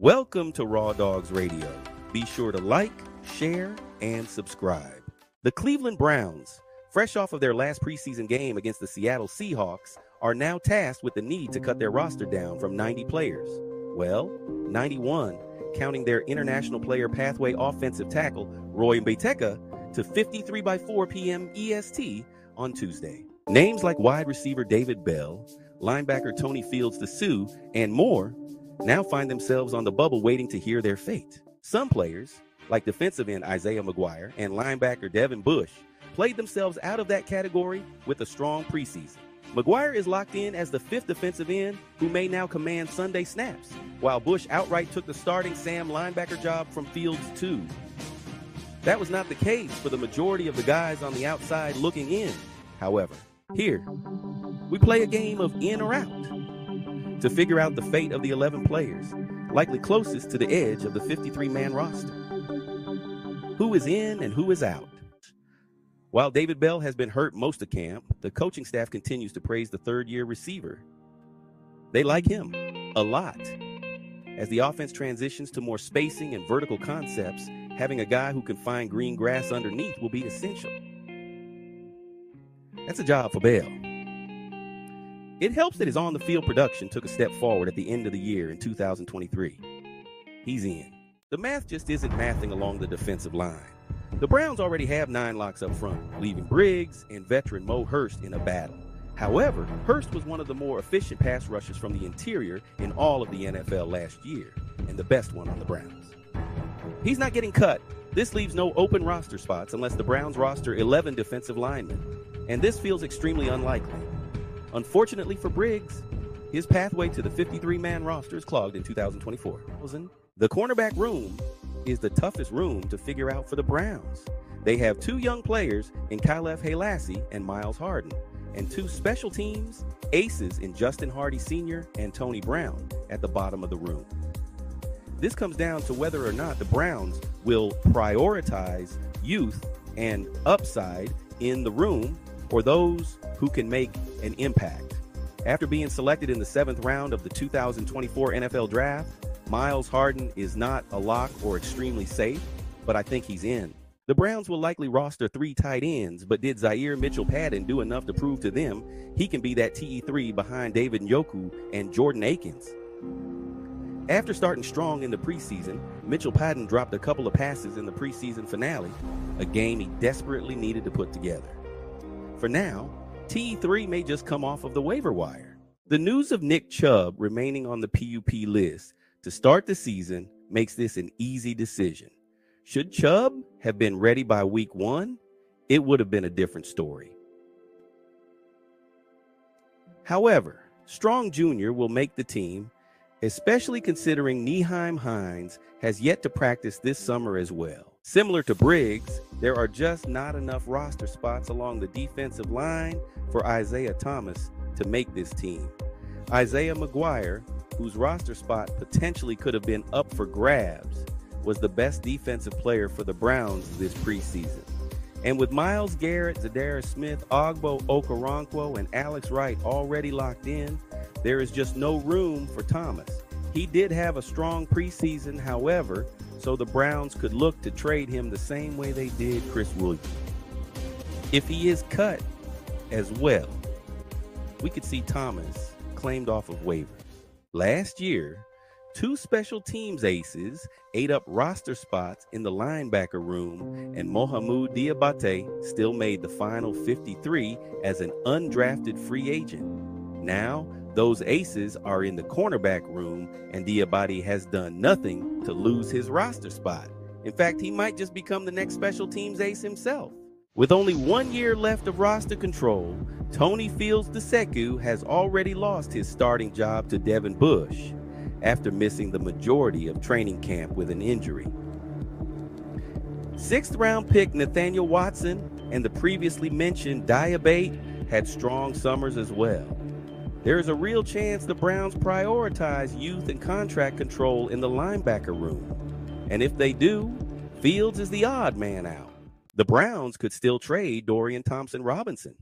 Welcome to Raw Dogs Radio. Be sure to like, share, and subscribe. The Cleveland Browns, fresh off of their last preseason game against the Seattle Seahawks, are now tasked with the need to cut their roster down from 90 players. Well, 91, counting their international player pathway offensive tackle, Roy Mbeteka, to 53 by 4 p.m. EST on Tuesday. Names like wide receiver David Bell, linebacker Tony Fields the Sioux, and more now find themselves on the bubble waiting to hear their fate. Some players, like defensive end Isaiah McGuire and linebacker Devin Bush, played themselves out of that category with a strong preseason. McGuire is locked in as the fifth defensive end who may now command Sunday snaps, while Bush outright took the starting Sam linebacker job from Fields too. That was not the case for the majority of the guys on the outside looking in. However, here, we play a game of in or out to figure out the fate of the 11 players, likely closest to the edge of the 53-man roster. Who is in and who is out? While David Bell has been hurt most of camp, the coaching staff continues to praise the third-year receiver. They like him a lot. As the offense transitions to more spacing and vertical concepts, having a guy who can find green grass underneath will be essential. That's a job for Bell. It helps that his on-the-field production took a step forward at the end of the year in 2023. He's in. The math just isn't mathing along the defensive line. The Browns already have 9 locks up front, leaving Briggs and veteran Mo Hurst in a battle. However, Hurst was one of the more efficient pass rushers from the interior in all of the NFL last year, and the best one on the Browns. He's not getting cut. This leaves no open roster spots unless the Browns roster 11 defensive linemen, and this feels extremely unlikely. Unfortunately for Briggs, his pathway to the 53-man roster is clogged in 2024. The cornerback room is the toughest room to figure out for the Browns. They have 2 young players in Khalef Halassi and Miles Harden, and 2 special teams aces in Justin Hardy Sr. and Tony Brown at the bottom of the room. This comes down to whether or not the Browns will prioritize youth and upside in the room or those who can make an impact. After being selected in the 7th round of the 2024 NFL Draft, Miles Harden is not a lock or extremely safe, but I think he's in. The Browns will likely roster 3 tight ends, but did Zaire Mitchell-Patton do enough to prove to them he can be that TE3 behind David Njoku and Jordan Akins? After starting strong in the preseason, Mitchell-Patton dropped a couple of passes in the preseason finale, a game he desperately needed to put together. For now, TE3 may just come off of the waiver wire. The news of Nick Chubb remaining on the PUP list to start the season makes this an easy decision. Should Chubb have been ready by week 1, it would have been a different story. However, Strong Jr. will make the team, especially considering Nyheim Hines has yet to practice this summer as well. Similar to Briggs, there are just not enough roster spots along the defensive line for Isaiah Thomas to make this team. Isaiah McGuire, whose roster spot potentially could have been up for grabs, was the best defensive player for the Browns this preseason. And with Myles Garrett, Zadarius Smith, Ogbo Okoronkwo, and Alex Wright already locked in, there is just no room for Thomas. He did have a strong preseason, however, so the Browns could look to trade him the same way they did Chris Williams. If he is cut as well, we could see Thomas claimed off of waivers. Last year, 2 special teams aces ate up roster spots in the linebacker room, and Mohamoud Diabate still made the final 53 as an undrafted free agent. Now, those aces are in the cornerback room, and Diabate has done nothing to lose his roster spot. In fact, he might just become the next special teams ace himself. With only 1 year left of roster control, Tony Fields II has already lost his starting job to Devin Bush after missing the majority of training camp with an injury. 6th round pick Nathaniel Watson and the previously mentioned Diabate had strong summers as well. There is a real chance the Browns prioritize youth and contract control in the linebacker room. And if they do, Fields is the odd man out. The Browns could still trade Dorian Thompson-Robinson.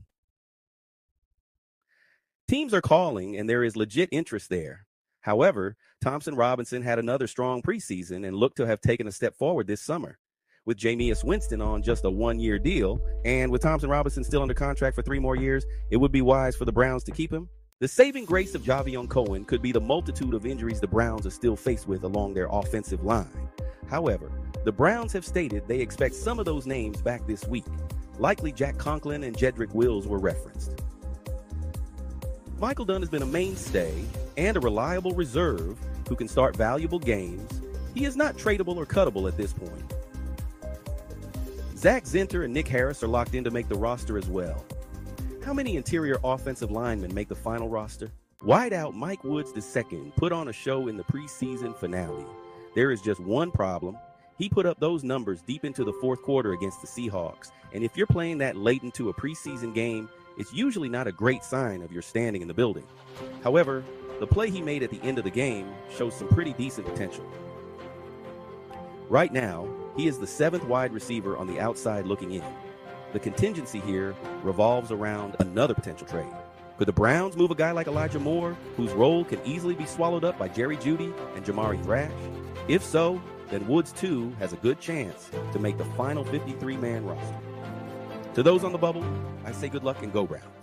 Teams are calling, and there is legit interest there. However, Thompson Robinson had another strong preseason and looked to have taken a step forward this summer. With Jameis Winston on just a one-year deal, and with Thompson Robinson still under contract for 3 more years, it would be wise for the Browns to keep him. The saving grace of Javion Cohen could be the multitude of injuries the Browns are still faced with along their offensive line. However, the Browns have stated they expect some of those names back this week. Likely Jack Conklin and Jedrick Wills were referenced. Michael Dunn has been a mainstay and a reliable reserve who can start valuable games. He is not tradable or cuttable at this point. Zach Zinter and Nick Harris are locked in to make the roster as well. How many interior offensive linemen make the final roster? Wideout Mike Woods II put on a show in the preseason finale. There is just one problem. He put up those numbers deep into the fourth quarter against the Seahawks. And if you're playing that late into a preseason game, it's usually not a great sign of your standing in the building. However, the play he made at the end of the game shows some pretty decent potential. Right now, he is the 7th wide receiver on the outside looking in. The contingency here revolves around another potential trade. Could the Browns move a guy like Elijah Moore, whose role can easily be swallowed up by Jerry Jeudy and Jamari Thrash? If so, then Woods too has a good chance to make the final 53-man roster. To those on the bubble, I say good luck and go Browns.